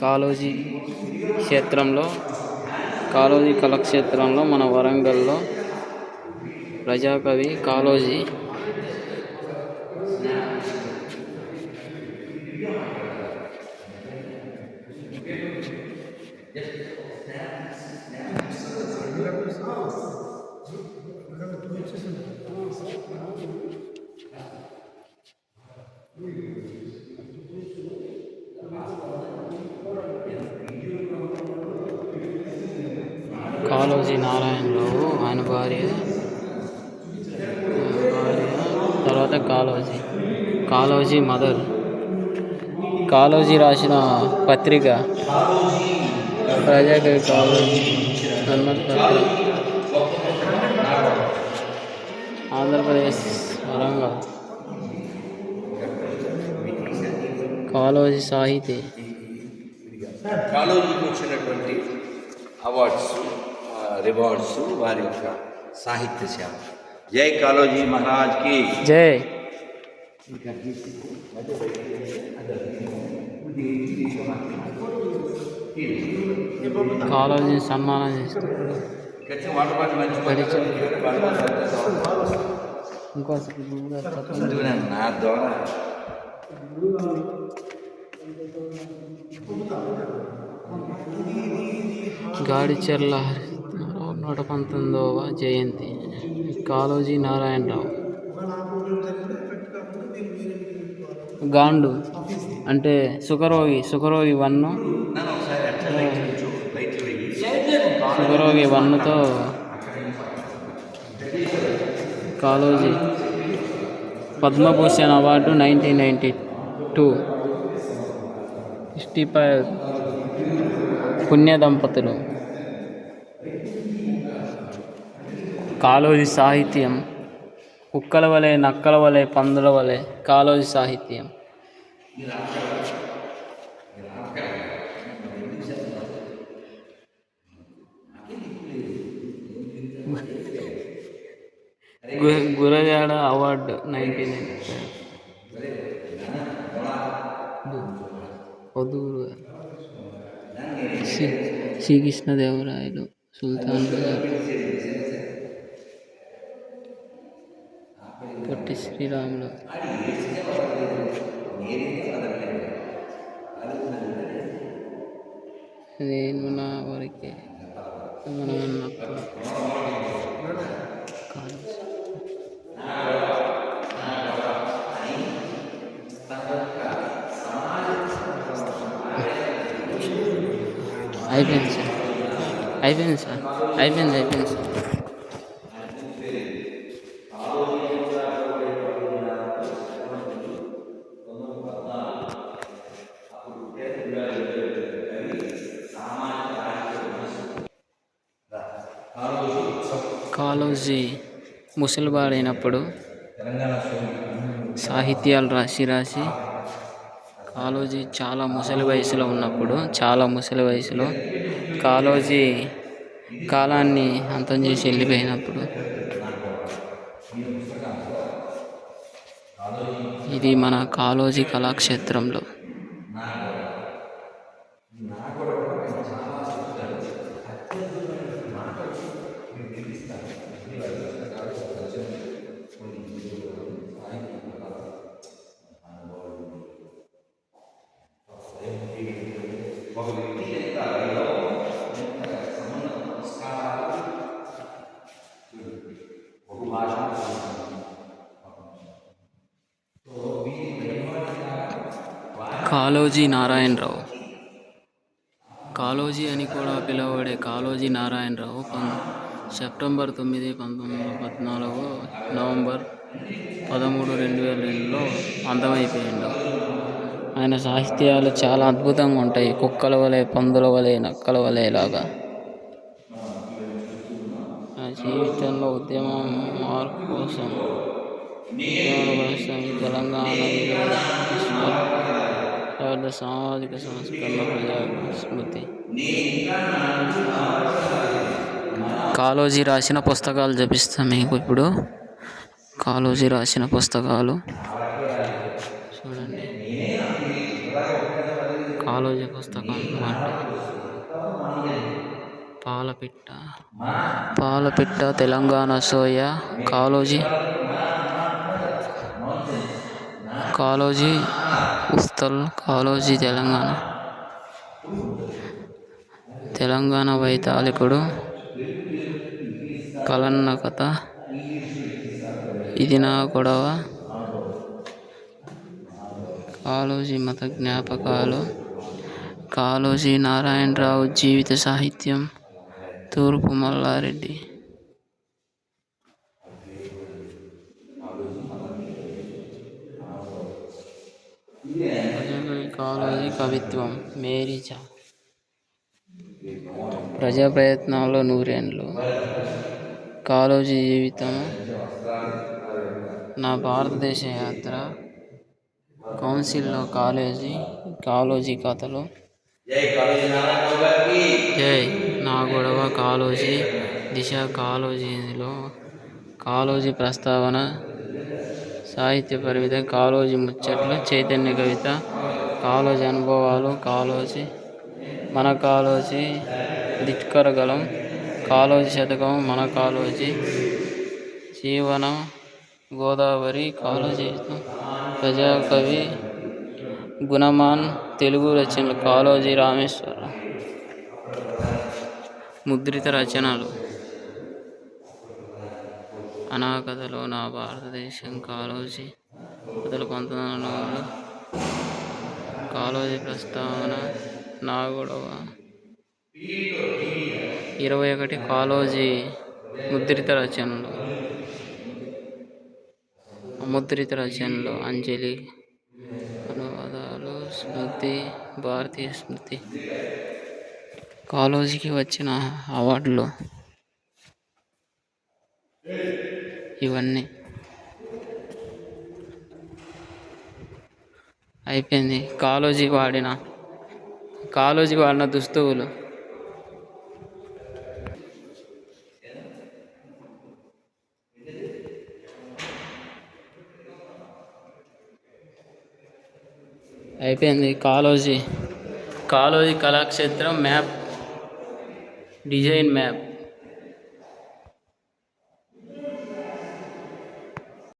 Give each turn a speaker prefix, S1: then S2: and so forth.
S1: కాళోజీ క్షేత్రంలో కాళోజీ కళాక్షేత్రంలో మన వరంగల్లో ప్రజాకవి కాళోజీ కాళోజీ నారాయణరావు ఆయన భార్య తర్వాత కాళోజీ మదర్ కాళోజీ రాసిన పత్రిక ప్రజాకవి కాళోజీ జన్మపత్రిక ఆంధ్రప్రదేశ్ వరంగల్ కాళోజీ సాహితీ
S2: కాళోజీకి వచ్చినటువంటి అవార్డ్స్ రివార్డ్స్ వారి యొక్క సాహిత్య సేవ. జై కాళోజీ మహారాజ్కి
S1: జై. కాళోజీ సన్మానం చేస్తారు.
S2: నా ద్వారా
S1: గాడిచెర్ల 119వ జయంతి కాళోజీ నారాయణరావు. గాండు అంటే సుఖరోగి 1తో కాళోజీ పద్మభూషణ్ అవార్డు 1992. 65 పుణ్య దంపతులు. కాళోజీ సాహిత్యం కుక్కల వలె, నక్కల వలె, పందుల వలె కాళోజీ సాహిత్యం. గురజాడ అవార్డు 1995. శ్రీకృష్ణదేవరాయలు సుల్తాన్ బజార్. పొట్టి శ్రీరాములు. నేను నా వరకే మనం అన్నప్పుడు అయిపోయింది సార్. కాళోజీ ముసలివాడైనప్పుడు సాహిత్యాలు రాసి కాళోజీ చాలా ముసలి వయసులో కాళోజీ కాలాన్ని అంతం చేసి వెళ్ళిపోయినప్పుడు ఇది మన కాళోజీ కళాక్షేత్రంలో కాళోజీ నారాయణరావు. కాళోజీ అని కూడా పిలువబడే కాళోజీ నారాయణరావు సెప్టెంబర్ 9, 1914, నవంబర్ 13, 2002లో అంతమైపోయిండు. ఆయన సాహిత్యాలు చాలా అద్భుతంగా ఉంటాయి. కుక్కల వలె, పందుల వలె, నక్కల వలె లాగా. ఆయన జీవితంలో ఉద్యమం మార్పు కోసం తెలంగాణ సామాజిక సంస్కరణ ప్రజా స్మృతి. కాళోజీ రాసిన పుస్తకాలు చూపిస్తాను మీకు ఇప్పుడు. కాళోజీ రాసిన పుస్తకాలు చూడండి. కాళోజీ పుస్తకం అంటే పాలపిట్ట తెలంగాణ సోయా కాళోజీ ఉస్తల్ కాళోజీ తెలంగాణ వైతాళికుడు కలన్నకథ ఇది నా గొడవ కాళోజీ మత జ్ఞాపకాలు కాళోజీ నారాయణరావు జీవిత సాహిత్యం తూర్పు మల్లారెడ్డి కాళోజీ కవిత్వం మేరీచా ప్రజా ప్రయత్నాల్లో నూరేండ్లు కాళోజీ జీవితం నా భారతదేశ యాత్ర కౌన్సిల్లో కాళోజీ కథలు జై నా గొడవ కాళోజీ దిశ కాళోజీలో కాళోజీ ప్రస్తావన సాహిత్య పరిమితి కాళోజీ ముచ్చట్లు చైతన్య కవిత కాళోజీ అనుభవాలు మన కాళోజీ దిట్కరగలం కాళోజీ శతకం మన కాళోజీ జీవన గోదావరి కాళోజీ ప్రజాకవి గుణమాన్ తెలుగు రచనలు కాళోజీ రామేశ్వరం ముద్రిత రచనలు అనాకథలో నా భారతదేశం కాళోజీ కథలు 1900 కాళోజీ ప్రస్తావన నా గొడవ 21 కాళోజీ ముద్రిత రచనలు అంజలి అనువాదాలు భారతీయ స్మృతి కాళోజీకి వచ్చిన అవార్డులు ఇవన్నీ అయిపోయింది. కాళోజీ వాడిన దుస్తువులు అయిపోయింది. Kaloji Kalakshetram map design map